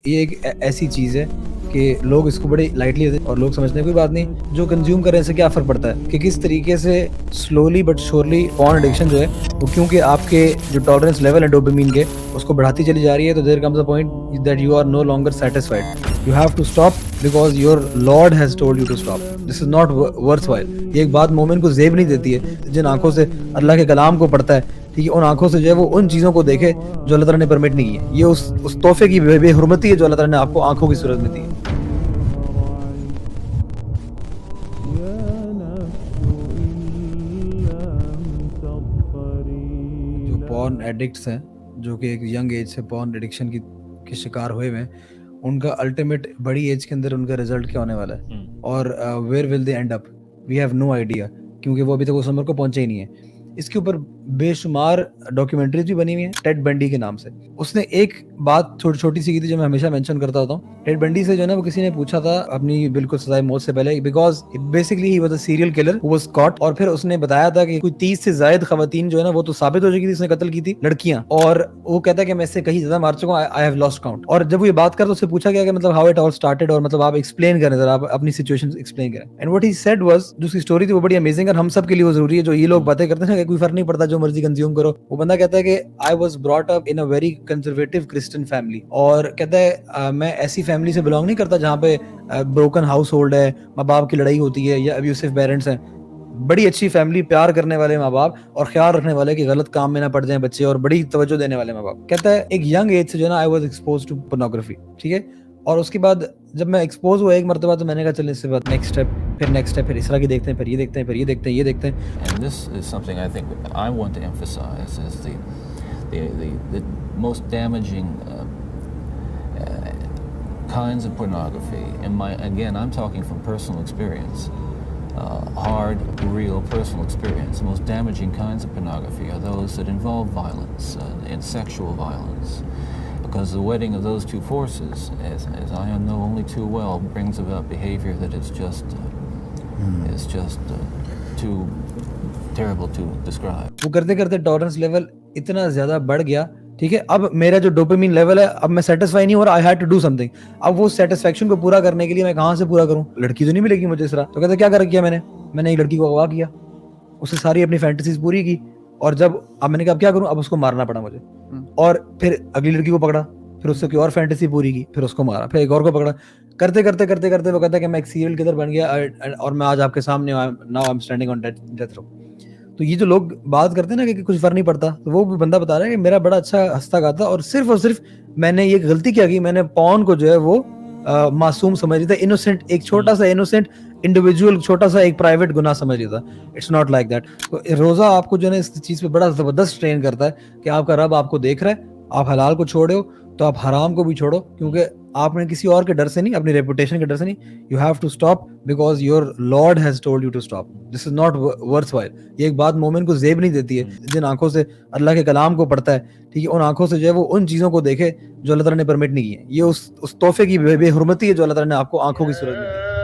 ये एक ऐसी चीज़ है कि लोग इसको बड़ी लाइटली लेते हैं और लोग समझते हैं कोई बात नहीं, जो कंज्यूम कर रहे हैं इससे क्या फ़र्क पड़ता है कि किस तरीके से slowly but surely porn addiction जो है वो क्योंकि आपके जो टॉलरेंस लेवल है डोपामाइन के उसको बढ़ाती चली जा रही है, तो there comes a point that you are no longer satisfied. You have to stop because your lord has told you to stop. This is not worthwhile. ये एक बात मोमिन को ज़ेब नहीं देती है जिन आंखों से अल्लाह के कलाम को पढ़ता है, ठीक है, उन आंखों से जो है वो उन चीज़ों को देखे जो अल्लाह ताला ने परमिट नहीं की है। ये उस तोहफे की बेहुरमती है जो अल्लाह ताला ने आपको आंखों की सूरत में दी है। जो पॉर्न एडिक्ट्स हैं, जो कि एक यंग एज से पॉर्न एडिक्शन के शिकार हुए हुए हैं, उनका अल्टीमेट बड़ी एज के अंदर उनका रिजल्ट क्या होने वाला है और where will they end up, we have no idea, क्योंकि वो अभी तक उस उम्र को पहुंचे ही नहीं है। इसके ऊपर बेशुमार डॉक्यूमेंट्रीज भी बनी हुई हैं टेड बंडी के नाम से। उसने एक बात छोटी छोटी सी की थी जो मैं हमेशा मेंशन करता होता हूँ। टेड बंडी से जो है ना वो किसी ने पूछा था अपनी बिल्कुल सजाए मौत से पहले, because basically he was a serial killer who was cot, और फिर उसने बताया था कि कोई 30 से ज्यादा खवातीन जो है ना वो तो साबित हो चुकी थी इसने कत्ल की थी, लड़कियां, और वो कहता है कि मैं इससे कहीं ज्यादा मार चुका हूं, आई हैव लॉस्ट काउंट। और जब वो ये बात कर तो उससे पूछा गया कि मतलब हाउ इट ऑल स्टार्टेड, और मतलब आप एक्सप्लेन करें जरा, आप अपनी सिचुएशन एक्सप्लेन करें। And what he said was, जो उसकी स्टोरी थी वो बड़ी अमेजिंग और हम सब के लिए वो जरूरी है। जो ये लोग बातें करते हैं ना कि कोई फर्क नहीं पड़ता जो मर्जी कंज्यूम करो, वो बंदा कहता है कि I was brought up in a very conservative Christian family, और कहता है मैं ऐसी फैमिली से बिलोंग नहीं करता जहाँ पे ब्रोकन हाउस होल्ड है, माँ बाप की लड़ाई होती है या अब्यूसिव पेरेंट्स हैं। बड़ी अच्छी फैमिली, प्यार करने वाले माँ बाप और ख्याल रखने वाले कि गलत काम में ना पड़ जाएं बच्चे, और बड़ी तवज्जो देने वाले माँ बाप। कहता है एक यंग एज से जो ना I was expose to pornography, ठीक है, और उसके बाद जब मैं एक्सपोज हुआ एक मरतबा तो मैंने कहा चल इससे बाद नेक्स्ट स्टेप, फिर इस तरह की देखते हैं, फिर ये देखते हैं, फिर ये देखते हैं, ये देखते हैं। And this is something I think I want to emphasize is the most damaging kinds of pornography. And again, I'm talking from personal experience, hard, real personal experience. The most damaging kinds of pornography are those that involve violence and sexual violence. Because the wedding of those two forces, as I know only too well, brings about behavior that is just too terrible to describe. वो करते करते tolerance level इतना ज्यादा बढ़ गया, ठीक है, अब मेरा जो डोपामिन लेवल है, अब मैं सेटिस्फाई नहीं हो रहा, I had to do something. अब वो सेटिस्फेक्शन को पूरा करने के लिए मैं कहाँ से पूरा करूँ, लड़की तो नहीं मिलेगी मुझे इस तरह। तो कहते क्या कर किया मैंने एक लड़की को अगवा किया, उससे सारी अपनी फैंटेसीज पूरी की, और जब अब मैंने कहा अब क्या करूँ, अब उसको मारना पड़ा मुझे, और फिर अगली लड़की को पकड़ा, फिर उससे कोई और फैंटेसी पूरी की, फिर उसको मारा, फिर एक और को पकड़ा, करते करते करते करते वो कहता है कि मैं एक सीरियल किलर बन गया और मैं आज आपके सामने now I am standing on death row. तो ये जो लोग बात करते हैं ना कि कुछ फर्क नहीं पड़ता, तो वो भी बंदा बता रहा है कि मेरा बड़ा अच्छा हंसता गाता, और सिर्फ मैंने ये गलती क्या की, मैंने पॉर्न को जो है वो मासूम समझ रही था, इनोसेंट, एक छोटा सा इनोसेंट इंडिविजुअल, छोटा सा एक प्राइवेट गुनाह समझ रही था। It's not like that. तो रोजा आपको जो है इस चीज पे बड़ा जबरदस्त ट्रेन करता है कि आपका रब आपको देख रहा है, आप हलाल को छोड़े हो तो आप हराम को भी छोड़ो, क्योंकि आपने किसी और के डर से नहीं, अपनी रेपुटेशन के डर से नहीं, you have to stop because your lord has told you to stop. This is not worthwhile. ये एक बात मोमिन को ज़ेब नहीं देती है जिन आंखों से अल्लाह के कलाम को पढ़ता है, ठीक है, उन आंखों से जो है वो उन चीज़ों को देखे जो अल्लाह ताला ने परमिट नहीं की है। ये उस तोहफे की बेहुरमती है जो अल्लाह ताला ने आपको आंखों की सूरत में दी।